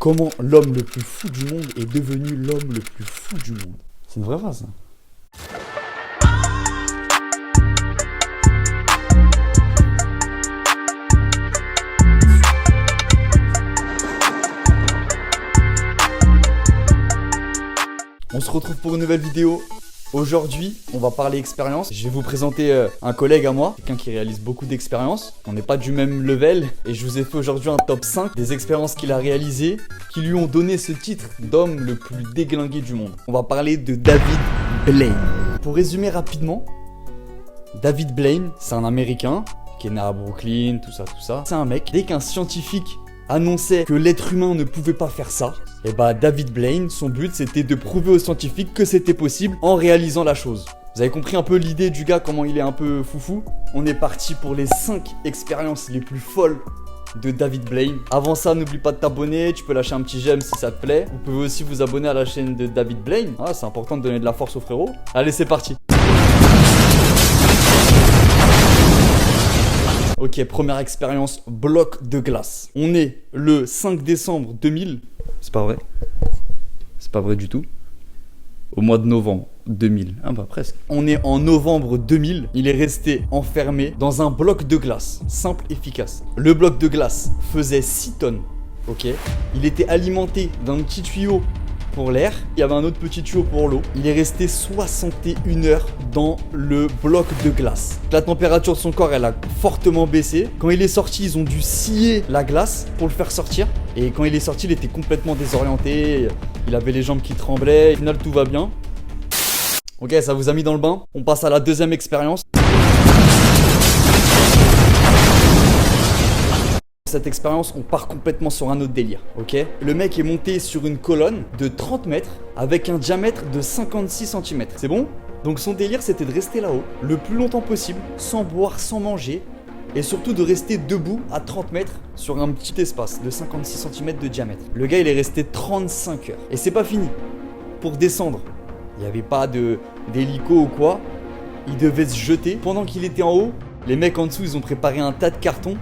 Comment l'homme le plus fou du monde est devenu l'homme le plus fou du monde? C'est une vraie phrase, ça. On se retrouve pour une nouvelle vidéo. Aujourd'hui, on va parler expérience. Je vais vous présenter un collègue à moi, quelqu'un qui réalise beaucoup d'expériences. On n'est pas du même level et je vous ai fait aujourd'hui un top 5 des expériences qu'il a réalisées qui lui ont donné ce titre d'homme le plus déglingué du monde. On va parler de David Blaine. Pour résumer rapidement, David Blaine, c'est un Américain qui est né à Brooklyn, tout ça. C'est un mec, dès qu'un scientifique annonçait que l'être humain ne pouvait pas faire ça, et bah David Blaine, son but c'était de prouver aux scientifiques que c'était possible en réalisant la chose. Vous avez compris un peu l'idée du gars, comment il est un peu foufou? On est parti pour les 5 expériences les plus folles de David Blaine. Avant ça, n'oublie pas de t'abonner, tu peux lâcher un petit j'aime si ça te plaît. Vous pouvez aussi vous abonner à la chaîne de David Blaine. Ah, c'est important de donner de la force aux frérots. Allez, c'est parti. Ok, première expérience, bloc de glace. On est le 5 décembre 2000. C'est pas vrai. C'est pas vrai du tout. Au mois de novembre 2000. Ah bah presque. On est en novembre 2000. Il est resté enfermé dans un bloc de glace. Simple, efficace. Le bloc de glace faisait 6 tonnes. Ok. Il était alimenté d'un petit tuyau pour l'air. Il y avait un autre petit tuyau pour l'eau. Il est resté 61 heures dans le bloc de glace. La température de son corps, elle a fortement baissé. Quand il est sorti, ils ont dû scier la glace pour le faire sortir. Et quand il est sorti, il était complètement désorienté. Il avait les jambes qui tremblaient. Au final, tout va bien. Ok, ça vous a mis dans le bain. On passe à la deuxième expérience. Cette expérience, on part complètement sur un autre délire, ok? Le mec est monté sur une colonne de 30 mètres avec un diamètre de 56 cm. C'est bon? Donc son délire, c'était de rester là-haut le plus longtemps possible, sans boire, sans manger, et surtout de rester debout à 30 mètres sur un petit espace de 56 cm de diamètre. Le gars, il est resté 35 heures. Et c'est pas fini. Pour descendre, il n'y avait pas d'hélico ou quoi. Il devait se jeter. Pendant qu'il était en haut, les mecs en dessous, ils ont préparé un tas de cartons.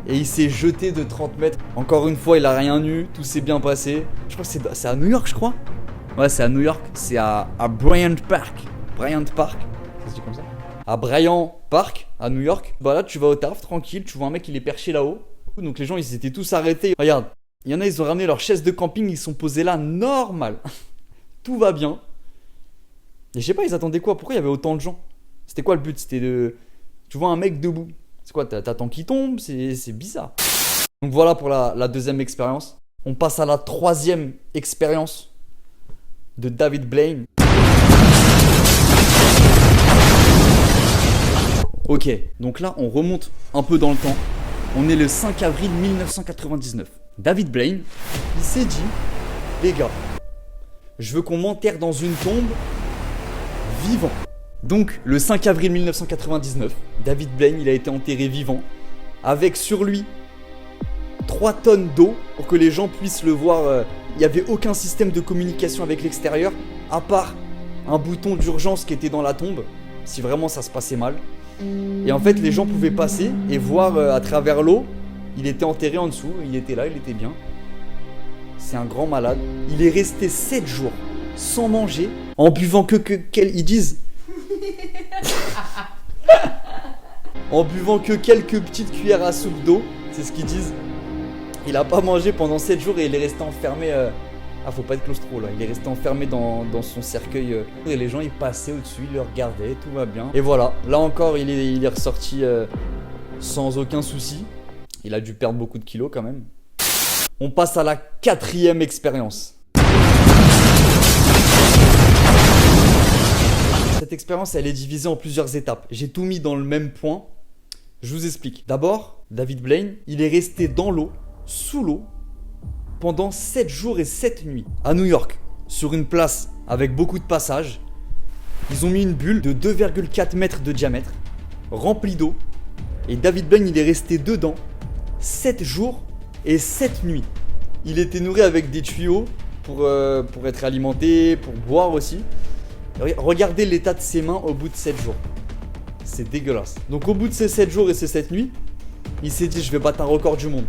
Et il s'est jeté de 30 mètres. Encore une fois, il a rien eu. Tout s'est bien passé. Je crois que c'est à New York, je crois. Ouais, c'est à New York. C'est à Bryant Park. Bryant Park. Ça se dit comme ça? À Bryant Park, à New York. Bah là, tu vas au taf, tranquille. Tu vois un mec, il est perché là-haut. Donc les gens, ils étaient tous arrêtés. Regarde. Il y en a, ils ont ramené leur chaise de camping. Ils sont posés là, normal. Tout va bien. Et je sais pas, ils attendaient quoi? Pourquoi il y avait autant de gens? C'était quoi le but? C'était de... Tu vois un mec debout. C'est quoi, t'attends qu'il tombe? C'est bizarre. Donc voilà pour la deuxième expérience. On passe à la troisième expérience de David Blaine. Ok, donc là on remonte un peu dans le temps. On est le 5 avril 1999. David Blaine, il s'est dit, les gars, je veux qu'on m'enterre dans une tombe vivant. Donc, le 5 avril 1999, David Blaine, il a été enterré vivant, avec sur lui 3 tonnes d'eau pour que les gens puissent le voir. Il n'y avait aucun système de communication avec l'extérieur, à part un bouton d'urgence qui était dans la tombe, si vraiment ça se passait mal. Et en fait, les gens pouvaient passer et voir à travers l'eau, il était enterré en dessous, il était là, il était bien. C'est un grand malade. Il est resté 7 jours sans manger, en buvant ils disent... en buvant que quelques petites cuillères à soupe d'eau, c'est ce qu'ils disent. Il a pas mangé pendant 7 jours et il est resté enfermé. Ah, faut pas être claustro là. Il est resté enfermé dans son cercueil. Et les gens ils passaient au-dessus, ils le regardaient, tout va bien. Et voilà, là encore il est ressorti sans aucun souci. Il a dû perdre beaucoup de kilos quand même. On passe à la 4e expérience. Cette expérience, elle est divisée en plusieurs étapes. J'ai tout mis dans le même point. Je vous explique. D'abord, David Blaine, il est resté dans l'eau, sous l'eau, pendant 7 jours et 7 nuits, à New York, sur une place avec beaucoup de passages. Ils ont mis une bulle de 2,4 mètres de diamètre, remplie d'eau, et David Blaine, il est resté dedans 7 jours et 7 nuits. Il était nourri avec des tuyaux pour être alimenté, pour boire aussi. Regardez l'état de ses mains au bout de 7 jours. C'est dégueulasse. Donc au bout de ces 7 jours et ces 7 nuits, il s'est dit je vais battre un record du monde.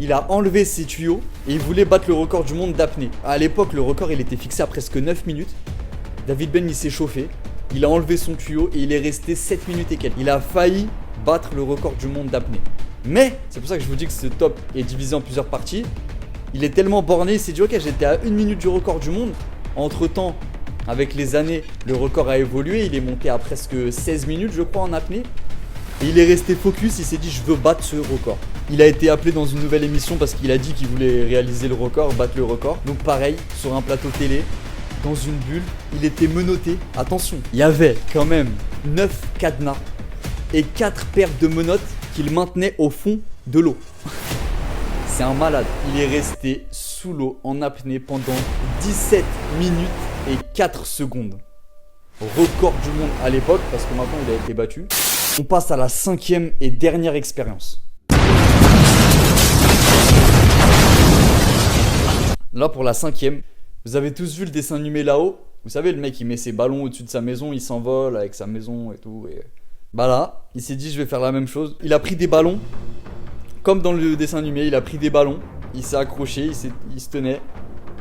il a enlevé ses tuyaux et il voulait battre le record du monde d'apnée. À l'époque, le record il était fixé à presque 9 minutes. David Ben il s'est chauffé, il a enlevé son tuyau et il est resté 7 minutes et quelques. Il a failli battre le record du monde d'apnée. Mais, c'est pour ça que je vous dis que ce top est divisé en plusieurs parties. Il est tellement borné, il s'est dit ok, j'étais à 1 minute du record du monde. Entre temps, avec les années, le record a évolué, il est monté à presque 16 minutes je crois en apnée. Et il est resté focus, il s'est dit je veux battre ce record. Il a été appelé dans une nouvelle émission parce qu'il a dit qu'il voulait réaliser le record, battre le record. Donc pareil, sur un plateau télé, dans une bulle, il était menotté. Attention, il y avait quand même 9 cadenas et 4 paires de menottes qu'il maintenait au fond de l'eau. C'est un malade. Il est resté sous l'eau en apnée pendant 17 minutes et 4 secondes. Record du monde à l'époque parce que maintenant il a été battu. On passe à la 5e et dernière expérience. Là pour la 5e, vous avez tous vu le dessin animé là-haut. Vous savez le mec il met ses ballons au-dessus de sa maison, il s'envole avec sa maison et tout. Et... bah là, il s'est dit je vais faire la même chose. Il a pris des ballons, comme dans le dessin animé, il a pris des ballons, il s'est accroché, il se tenait,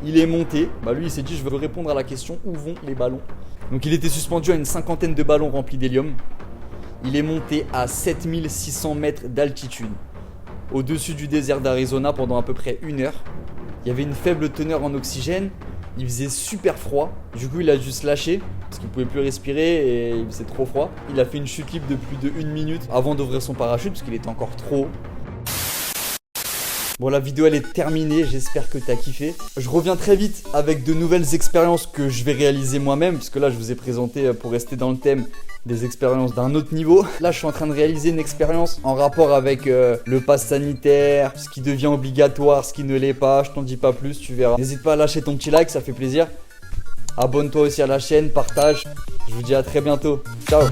il est monté. Bah lui il s'est dit je veux répondre à la question où vont les ballons. Donc il était suspendu à une cinquantaine de ballons remplis d'hélium. Il est monté à 7600 mètres d'altitude, au-dessus du désert d'Arizona pendant à peu près 1 heure. Il y avait une faible teneur en oxygène, il faisait super froid. Du coup il a dû se lâcher parce qu'il pouvait plus respirer et il faisait trop froid. Il a fait une chute libre de plus de 1 minute avant d'ouvrir son parachute parce qu'il était encore trop haut. Bon, la vidéo elle est terminée, j'espère que t'as kiffé. Je reviens très vite avec de nouvelles expériences que je vais réaliser moi-même, parce que là je vous ai présenté, pour rester dans le thème, des expériences d'un autre niveau. Là je suis en train de réaliser une expérience en rapport avec le pass sanitaire, ce qui devient obligatoire, ce qui ne l'est pas. Je t'en dis pas plus, tu verras. N'hésite pas à lâcher ton petit like, ça fait plaisir. Abonne-toi aussi à la chaîne, partage. Je vous dis à très bientôt. Ciao.